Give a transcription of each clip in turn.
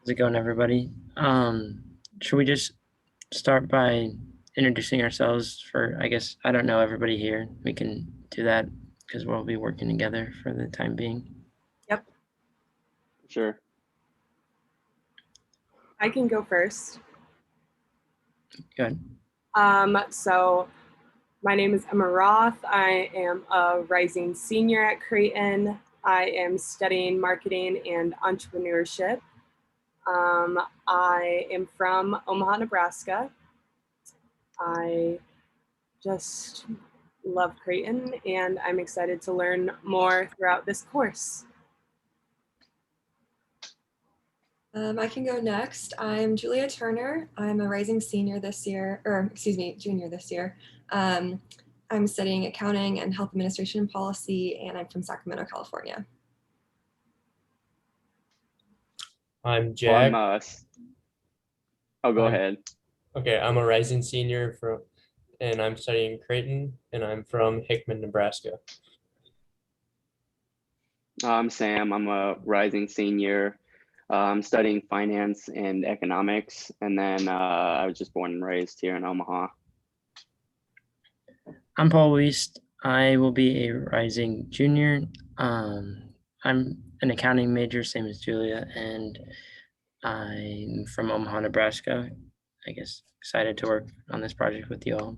How's it going, everybody? Should we just start by introducing ourselves for, I guess, I don't know everybody here. We can do that because we'll be working together for the time being. Yep, Sure. I can go first. Good. So my name is Emma Roth. I am a rising senior at Creighton. I am studying marketing and entrepreneurship. I am from Omaha, Nebraska. I just love Creighton and I'm excited to learn more throughout this course. I can go next. I'm Julia Turner. I'm a rising senior this year, or excuse me, junior this year. I'm studying accounting and health administration policy, and I'm from Sacramento, California. I'm Jack. Go ahead. Okay, I'm a rising senior and I'm studying Creighton, and I'm from Hickman, Nebraska. I'm Sam. I'm a rising senior. I'm studying finance and economics, and then I was just born and raised here in Omaha. I'm Paul Weist. I will be a rising junior. I'm an accounting major, same as Julia, and I'm from Omaha, Nebraska. I guess excited to work on this project with you all.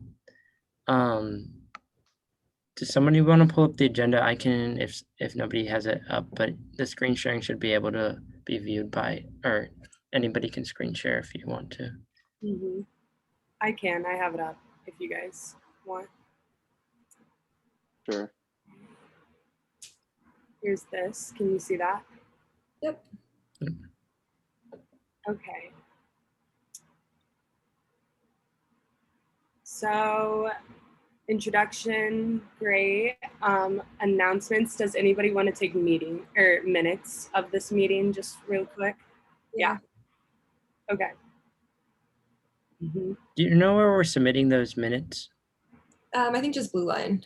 Does somebody want to pull up the agenda? I can, if nobody has it up, but the screen sharing should be able to be viewed by, or anybody can screen share if you want to. I can. I have it up if you guys want. Sure. Here's this. Can you see that? Yep. Okay. So introduction, great. Announcements. Does anybody want to take minutes of this meeting just real quick? Yeah. Okay. Do you know where we're submitting those minutes? I think just Blue Line.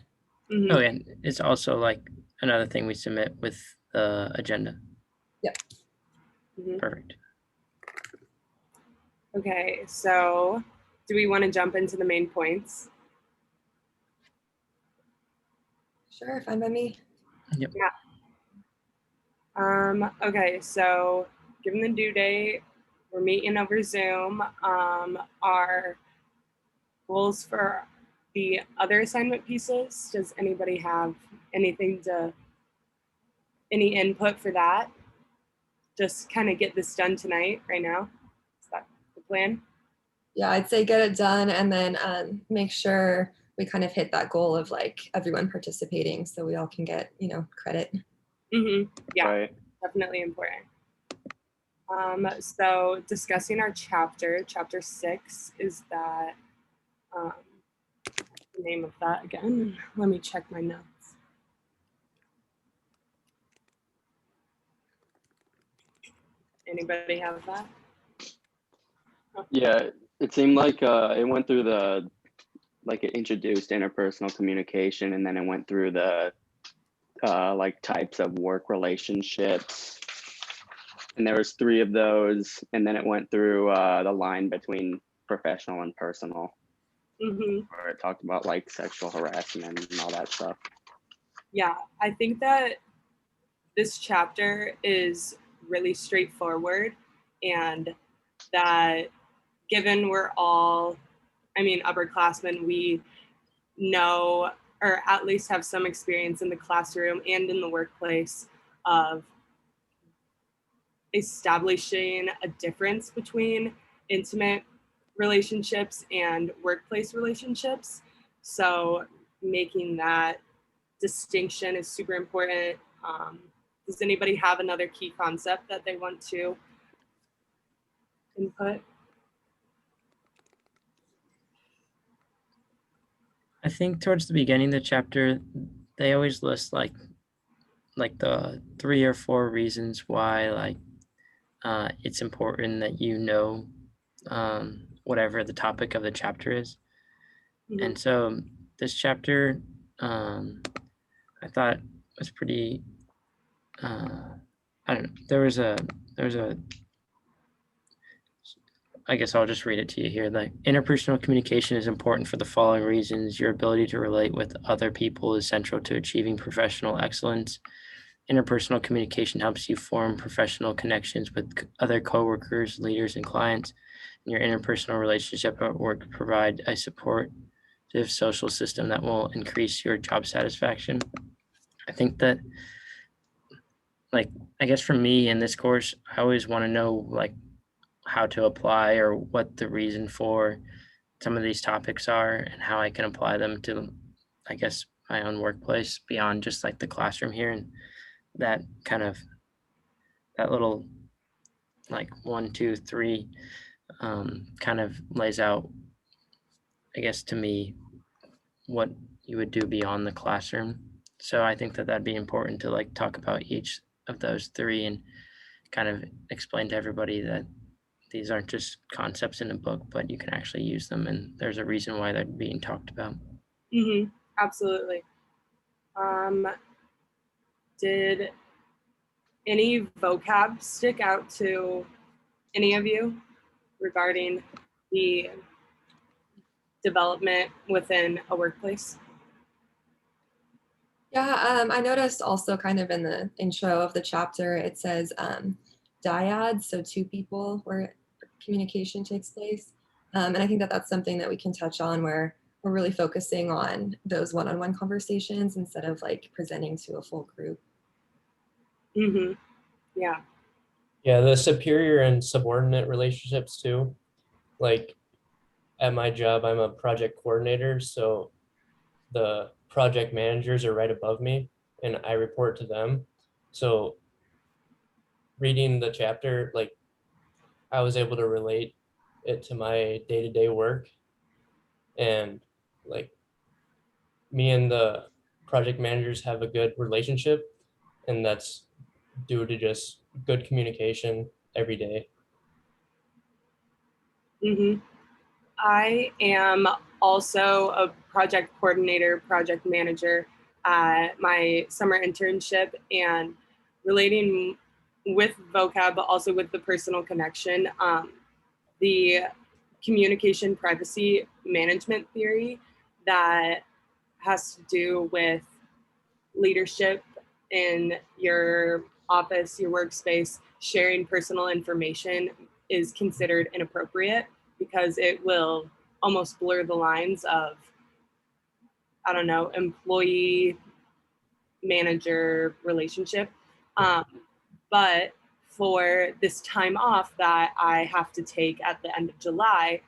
Oh, and it's also like another thing we submit with the agenda. Yep. Perfect. Okay, so do we want to jump into the main points? Sure, fine by me. Yep. Yeah. Okay, so given the due date, we're meeting over Zoom. Our goals for the other assignment pieces, does anybody have any input for that? Just kind of get this done tonight, right now. Is that the plan? Yeah, I'd say get it done and then make sure we kind of hit that goal of like everyone participating so we all can get, credit. Yeah, Right. Definitely important. So discussing our chapter 6 is that, the name of that again? Let me check my notes. Anybody have that? Yeah, it seemed like it went through it introduced interpersonal communication, and then it went through the like types of work relationships. And there was 3 of those, and then it went through the line between professional and personal, where it talked about like sexual harassment and all that stuff. Yeah, I think that this chapter is really straightforward, and that given we're all, upperclassmen, we know, or at least have some experience in the classroom and in the workplace of establishing a difference between intimate relationships and workplace relationships. So making that distinction is super important. Does anybody have another key concept that they want to input? I think towards the beginning of the chapter, they always list like the 3 or 4 reasons why it's important that whatever the topic of the chapter is. And so this chapter, I thought was pretty, I don't know, there was a I guess I'll just read it to you here. Like, interpersonal communication is important for the following reasons. Your ability to relate with other people is central to achieving professional excellence. Interpersonal communication helps you form professional connections with other coworkers, leaders, and clients. And your interpersonal relationship at work provide a supportive social system that will increase your job satisfaction. I think that, like, I guess for me in this course, I always want to know like how to apply or what the reason for some of these topics are and how I can apply them to, I guess, my own workplace beyond just like the classroom here. And that kind of, that little like 1, 2, 3 kind of lays out, I guess, to me, what you would do beyond the classroom. So I think that that'd be important to like talk about each of those three and kind of explain to everybody that these aren't just concepts in a book, but you can actually use them, and there's a reason why they're being talked about. Absolutely. Did any vocab stick out to any of you regarding the development within a workplace? Yeah, I noticed also kind of in the intro of the chapter, it says dyads, so two people where communication takes place. And I think that that's something that we can touch on where we're really focusing on those one-on-one conversations instead of like presenting to a full group. Yeah. Yeah, the superior and subordinate relationships too. Like at my job, I'm a project coordinator, so the project managers are right above me and I report to them. So reading the chapter, like I was able to relate it to my day-to-day work, and like me and the project managers have a good relationship, and that's due to just good communication every day. I am also a project coordinator, project manager at my summer internship, and relating with vocab, but also with the personal connection. The communication privacy management theory that has to do with leadership in your office, your workspace, sharing personal information is considered inappropriate because it will almost blur the lines of, I don't know, employee manager relationship. But for this time off that I have to take at the end of July,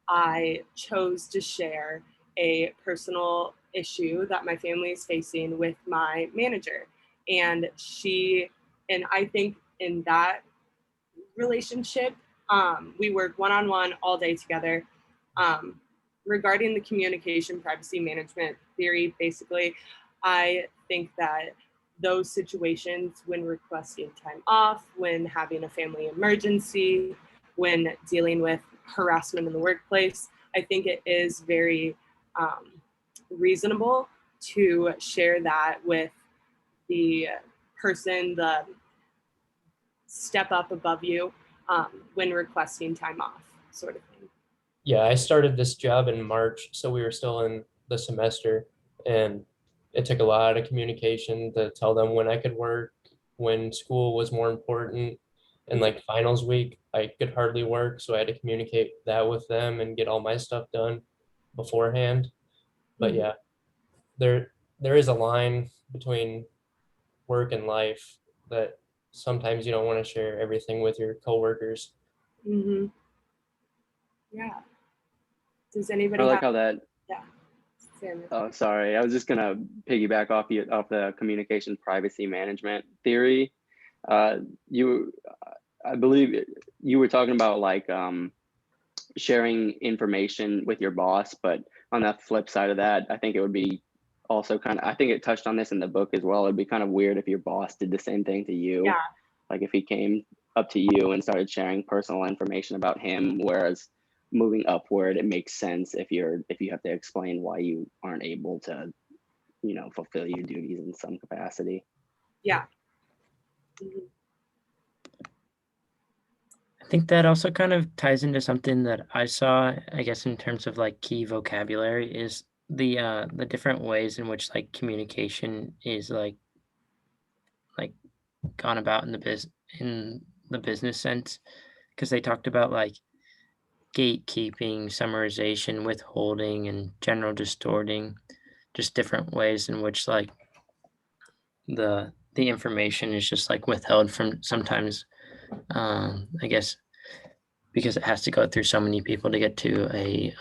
I chose to share a personal issue that my family is facing with my manager. And I think in that relationship, we work one-on-one all day together. Regarding the communication privacy management theory, basically, I think that those situations when requesting time off, when having a family emergency, when dealing with harassment in the workplace, I think it is very reasonable to share that with the person, the step up above you when requesting time off, sort of thing. Yeah, I started this job in March, so we were still in the semester, and it took a lot of communication to tell them when I could work, when school was more important. And like finals week, I could hardly work, so I had to communicate that with them and get all my stuff done beforehand. But yeah, there is a line between work and life that sometimes you don't want to share everything with your coworkers. Yeah. Does anybody I like have? how that. Yeah. Samuel. Oh, sorry. I was just gonna piggyback off the communication privacy management theory. I believe you were talking about like sharing information with your boss, but on the flip side of that, I think it would be also kind of, I think it touched on this in the book as well. It'd be kind of weird if your boss did the same thing to you. Yeah. Like if he came up to you and started sharing personal information about him, whereas moving upward, it makes sense if you have to explain why you aren't able to, fulfill your duties in some capacity. Yeah. I I think that also kind of ties into something that I saw, I guess, in terms of like key vocabulary is the different ways in which like communication is like gone about in the business sense, because they talked about like gatekeeping, summarization, withholding, and general distorting, just different ways in which like the information is just like withheld from sometimes, I guess because it has to go through so many people to get to a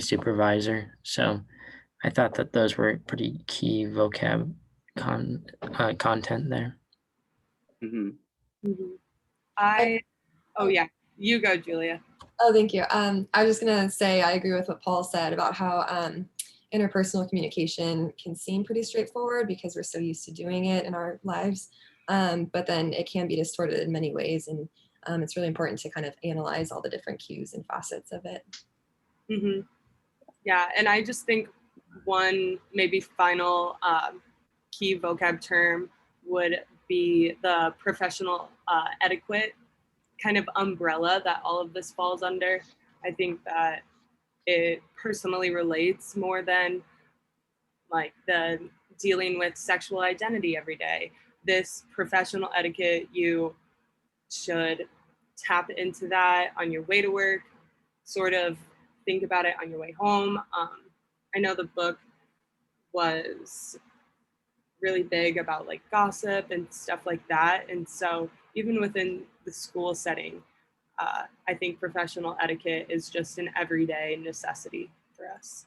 supervisor. So I thought that those were pretty key vocab content there. Hmm. Mhm. Oh yeah, you go, Julia. Oh, thank you. I was just gonna say I agree with what Paul said about how interpersonal communication can seem pretty straightforward because we're so used to doing it in our lives, but then it can be distorted in many ways, and it's really important to kind of analyze all the different cues and facets of it. Hmm. Yeah, and I just think one maybe final key vocab term would be the professional etiquette kind of umbrella that all of this falls under. I think that it personally relates more than like the dealing with sexual identity every day. This professional etiquette, you should tap into that on your way to work, sort of think about it on your way home. I know the book was really big about like gossip and stuff like that. And so, even within the school setting, I think professional etiquette is just an everyday necessity for us.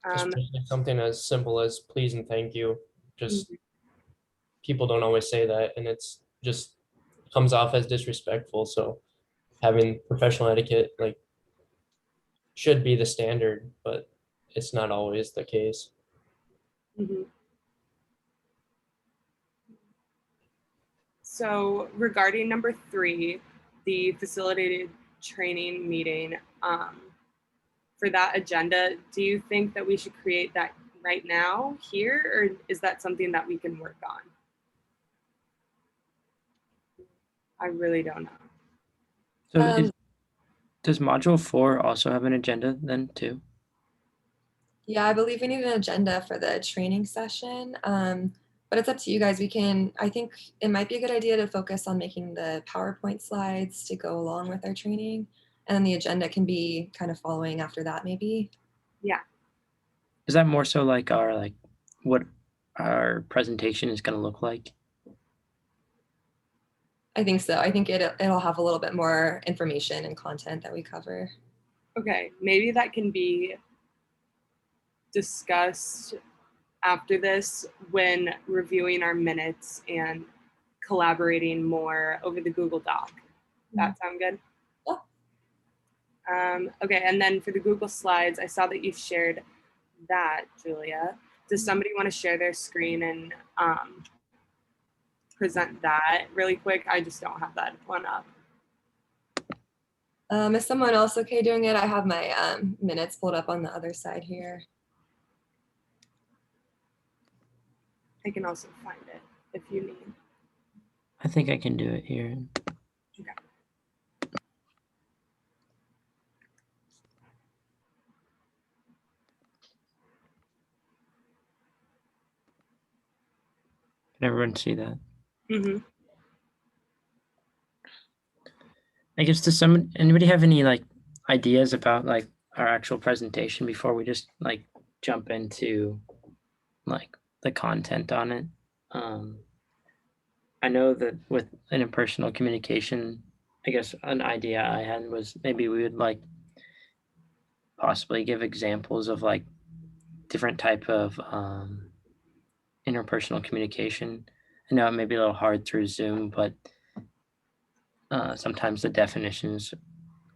Especially something as simple as please and thank you. Just people don't always say that, and it's just comes off as disrespectful. So having professional etiquette like should be the standard, but it's not always the case. Mhm. So regarding number 3, the facilitated training meeting, for that agenda, do you think that we should create that right now here, or is that something that we can work on? I really don't know. So Um, does module 4 also have an agenda then too? Yeah, I believe we need an agenda for the training session, but it's up to you guys. I think it might be a good idea to focus on making the PowerPoint slides to go along with our training, and then the agenda can be kind of following after that, maybe. Yeah. Is that more so like what our presentation is going to look like? I think so. I think it'll have a little bit more information and content that we cover. Okay, maybe that can be discussed after this when reviewing our minutes and collaborating more over the Google Doc. That sound good? Yeah. Okay, and then for the Google Slides, I saw that you shared that, Julia. Does somebody want to share their screen and present that really quick? I just don't have that one up. Is someone else okay doing it? I have my minutes pulled up on the other side here. I can also find it if you need. I think I can do it here. Okay. Can everyone see that? Mm-hmm. I guess anybody have any like ideas about like our actual presentation before we just like jump into like the content on it? I know that with interpersonal communication, I guess an idea I had was maybe we would like possibly give examples of like different type of interpersonal communication. I know it may be a little hard through Zoom, but sometimes the definitions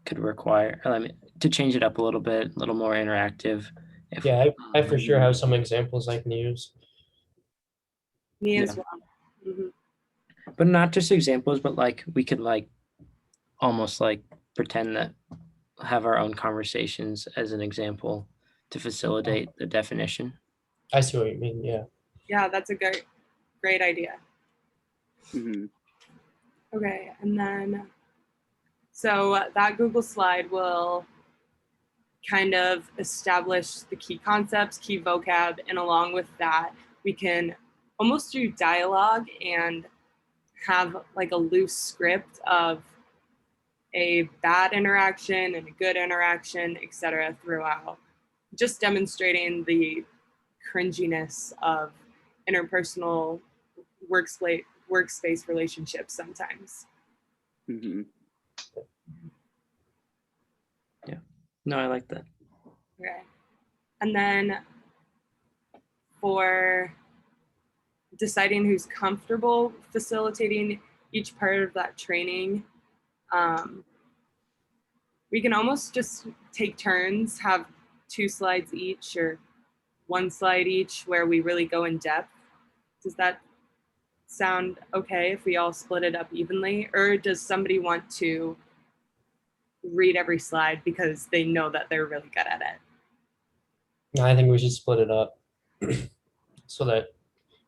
could require, I mean, to change it up a little bit, a little more interactive. If Yeah, I for sure have some examples I can use. Me Yeah. as well. Mm-hmm. But not just examples, but like we could like almost like pretend that have our own conversations as an example to facilitate the definition. I see what you mean. Yeah. Yeah, that's a great idea. Hmm. Okay, and then, so that Google slide will kind of establish the key concepts, key vocab, and along with that, we can almost do dialogue and have like a loose script of a bad interaction and a good interaction, etc. throughout, just demonstrating the cringiness of interpersonal workspace relationships sometimes. Hmm. No, I like that. Okay. And then for deciding who's comfortable facilitating each part of that training, we can almost just take turns, have 2 slides each or 1 slide each where we really go in depth. Does that sound okay if we all split it up evenly? Or does somebody want to read every slide because they know that they're really good at it? I think we should split it up so that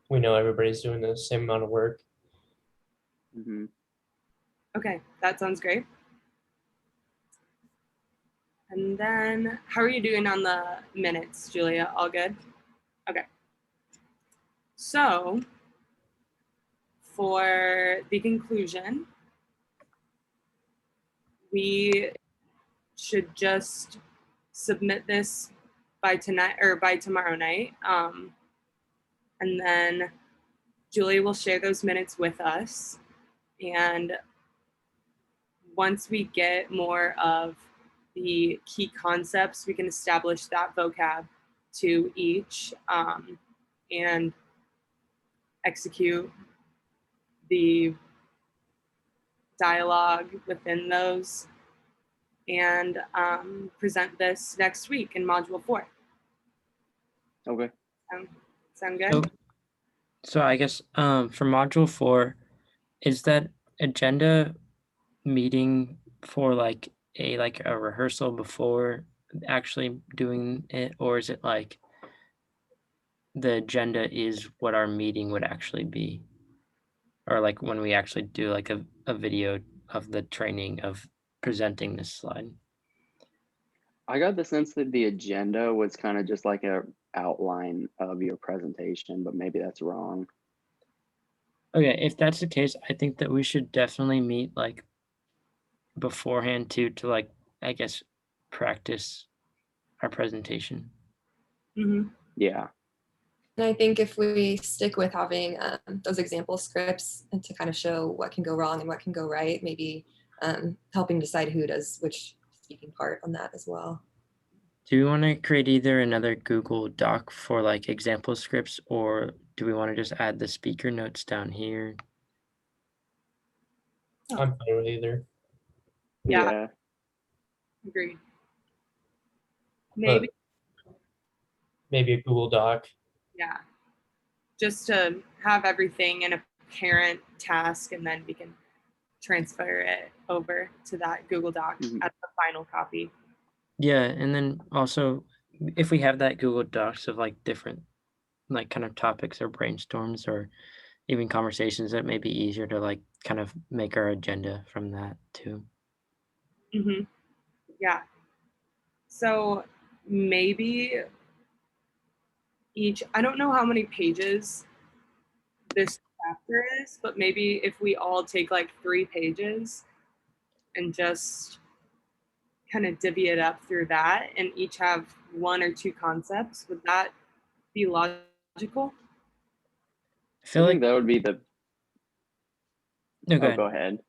we know everybody's doing the same amount of work. Hmm. Okay, that sounds great. And then how are you doing on the minutes, Julia? All good? Okay. So for the conclusion, we should just submit this by tonight or by tomorrow night. And then Julie will share those minutes with us. And once we get more of the key concepts, we can establish that vocab to each and execute the dialogue within those and present this next week in module 4. Okay. Sound good? So I guess for module 4, is that agenda meeting for like a rehearsal before actually doing it, or is it like the agenda is what our meeting would actually be? Or like when we actually do like a video of the training of presenting this slide? I got the sense that the agenda was kind of just like a outline of your presentation, but maybe that's wrong. Okay, if that's the case, I think that we should definitely meet like beforehand too to like, I guess, practice our presentation. Mm-hmm. Yeah. And I think if we stick with having those example scripts and to kind of show what can go wrong and what can go right, maybe helping decide who does which speaking part on that as well. Do we want to create either another Google Doc for like example scripts, or do we want to just add the speaker notes down here? I'm fine with either. Yeah. Yeah. Agreed. But maybe a Google Doc. Yeah. Just to have everything in a parent task, and then we can transfer it over to that Google Doc Mhm. as the final copy. Yeah, and then also if we have that Google Docs of like different like kind of topics or brainstorms or even conversations, that may be easier to like kind of make our agenda from that too. Mm-hmm. Yeah. So maybe I don't know how many pages this chapter is, but maybe if we all take like 3 pages and just kind of divvy it up through that and each have 1 or 2 concepts, would that be logical? I feel I like think that would be the. no, go Oh, ahead. go ahead.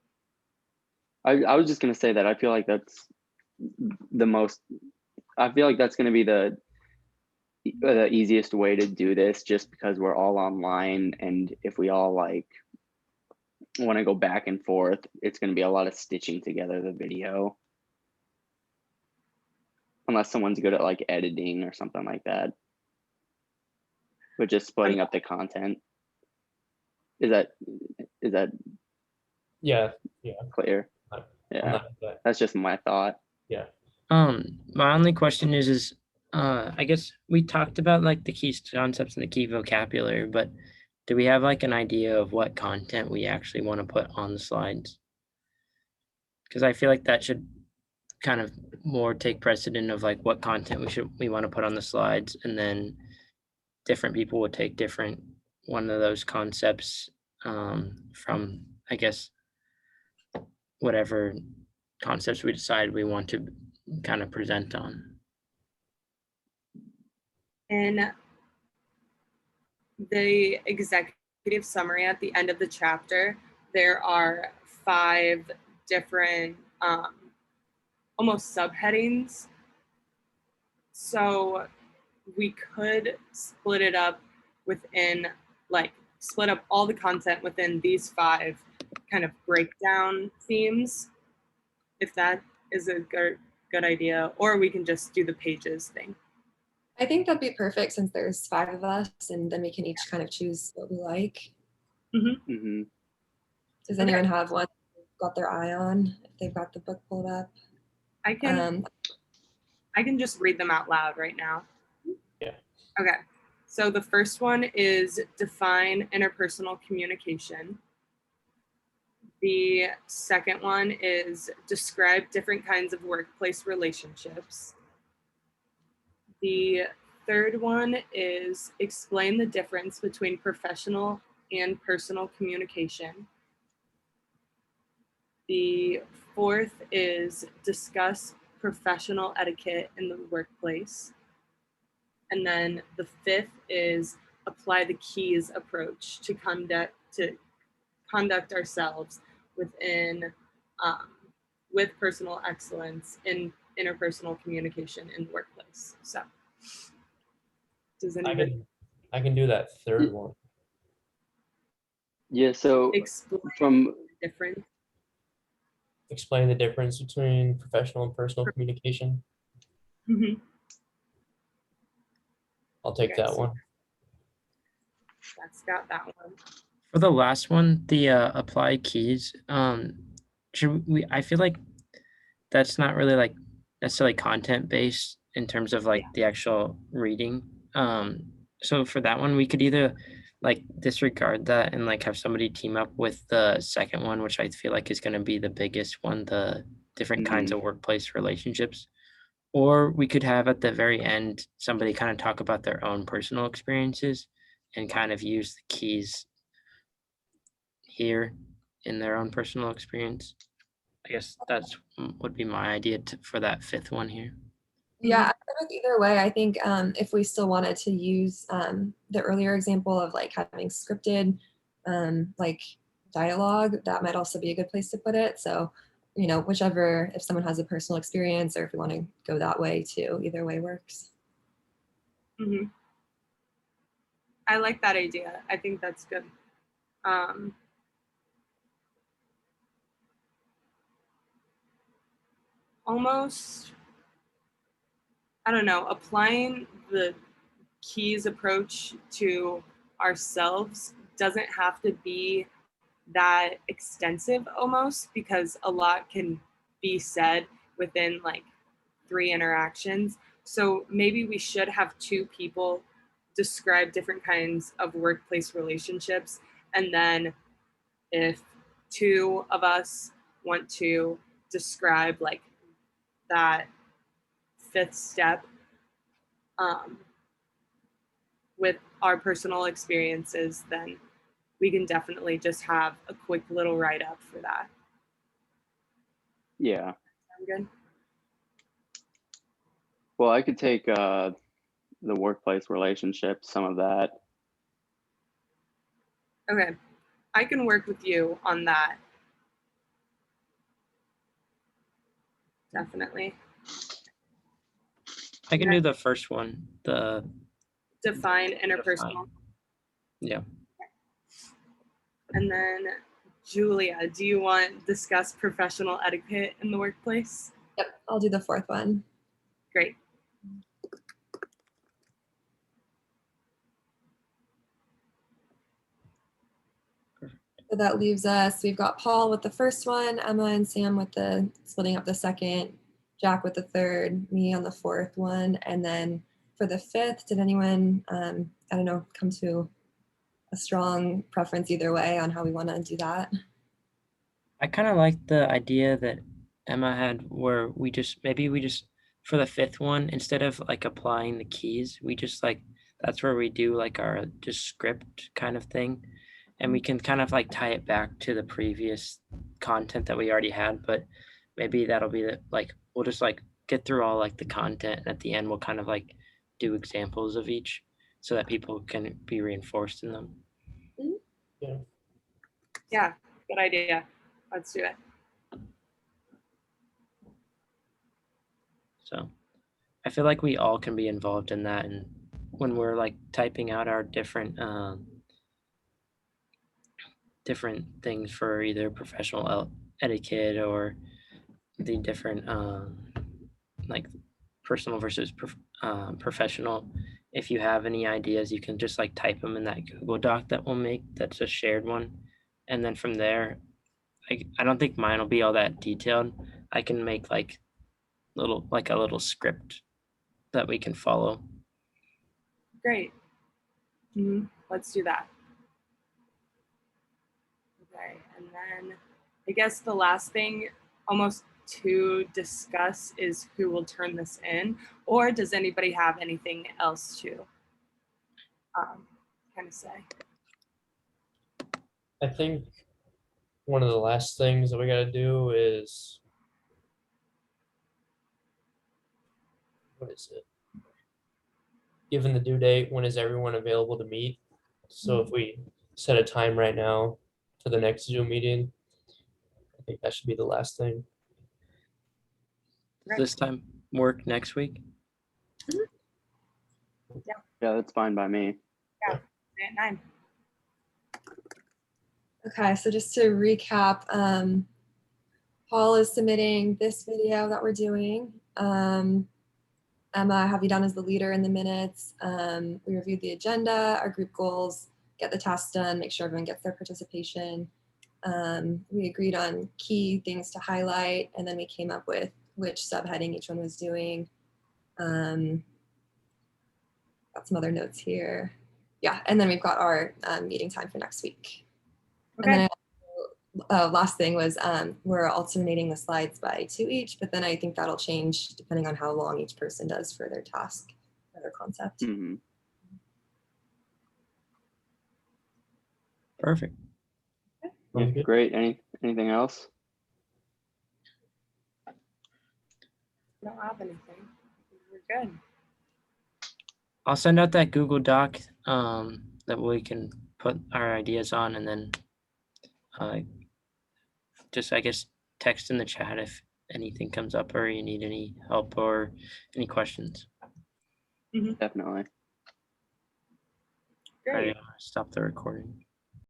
I was just gonna say that I feel like that's the most. I feel like that's gonna be the easiest way to do this, just because we're all online, and if we all like want to go back and forth, it's gonna be a lot of stitching together the video. Unless someone's good at like editing or something like that. But just splitting up the content. Is that Yeah. clear? I'm Yeah. not with that. That's just my thought. Yeah. My only question is I guess we talked about like the key concepts and the key vocabulary, but do we have like an idea of what content we actually want to put on the slides? Because I feel like that should kind of more take precedent of like what content we want to put on the slides, and then different people would take different one of those concepts from, I guess, whatever concepts we decide we want to kind of present on. In the executive summary at the end of the chapter, there are 5 different almost subheadings. So we could split it up within, like, split up all the content within these 5 kind of breakdown themes, if that is a good idea, or we can just do the pages thing. I think that'd be perfect since there's 5 of us, and then we can each kind of choose what we like. Mm-hmm. Does anyone have one got their eye on if they've got the book pulled up? I can just read them out loud right now. Yeah. Okay. So the first one is define interpersonal communication. The second one is describe different kinds of workplace relationships. The third one is explain the difference between professional and personal communication. The fourth is discuss professional etiquette in the workplace. And then the fifth is apply the keys approach to conduct ourselves within with personal excellence in interpersonal communication in the workplace. So does anybody I can do that third one. Yeah, so explain from the difference? Explain the difference between professional and personal communication. Mhm. I'll take Okay, that so one. that's got that one. For the last one, the apply keys, should we, I feel like that's not really like necessarily content based in terms of like the actual reading. So for that one, we could either like disregard that and like have somebody team up with the second one, which I feel like is going to be the biggest one, the different kinds of workplace relationships. Or we could have at the very end somebody kind of talk about their own personal experiences and kind of use the keys here in their own personal experience. I guess that's would be my idea for that fifth one here. Yeah, I think either way. I think if we still wanted to use the earlier example of like having scripted like dialogue, that might also be a good place to put it. So, you know, whichever, if someone has a personal experience or if we want to go that way too, either way works. Mm-hmm. I like that idea. I think that's good. Almost, I don't know, applying the keys approach to ourselves doesn't have to be that extensive almost, because a lot can be said within like 3 interactions. So maybe we should have 2 people describe different kinds of workplace relationships. And then if 2 of us want to describe like that 5th step with our personal experiences, then we can definitely just have a quick little write-up for that. Yeah. Sound good? Well, I could take the workplace relationships, some of that. Okay, I can work with you on that. Definitely. I can do the first one, the Define interpersonal. define. Yeah. And then Julia, do you want to discuss professional etiquette in the workplace? Yep, I'll do the fourth one. Great. So that leaves us, we've got Paul with the first one, Emma and Sam with the splitting up the second, Jack with the third, me on the fourth one. And then for the fifth, did anyone, I don't know, come to a strong preference either way on how we want to do that. I kind of like the idea that Emma had where maybe we just for the fifth one, instead of like applying the keys, we just like that's where we do like our just script kind of thing. And we can kind of like tie it back to the previous content that we already had, but maybe that'll be like we'll just like get through all like the content, and at the end we'll kind of like do examples of each so that people can be reinforced in them. Yeah. Yeah, good idea. Let's do it. So I feel like we all can be involved in that, and when we're like typing out our different different things for either professional etiquette or the different like personal versus professional. If you have any ideas, you can just like type them in that Google Doc that we'll make. That's a shared one, and then from there, I don't think mine will be all that detailed. I can make like a little script that we can follow. Great. Let's do that. Okay, and then I guess the last thing almost to discuss is who will turn this in, or does anybody have anything else to kind of say? I think one of the last things that we got to do is, what is it? Given the due date, when is everyone available to meet? So if we set a time right now for the next Zoom meeting, I think that should be the last thing. Does this time work next week? Yeah, that's fine by me. At 9. Okay, so just to recap, Paul is submitting this video that we're doing. Emma, I have you down as the leader in the minutes. We reviewed the agenda, our group goals, get the tasks done, make sure everyone gets their participation. We agreed on key things to highlight, and then we came up with which subheading each one was doing. Got some other notes here. Yeah, and then we've got our meeting time for next week. Okay. And then last thing was we're alternating the slides by 2 each, but then I think that'll change depending on how long each person does for their task or their concept. Mhm. Perfect. Yeah, great. Anything else? Don't have anything. We're good. I'll send out that Google Doc that we can put our ideas on, and then just I guess text in the chat if anything comes up or you need any help or any questions. Definitely. Great. Stop the recording.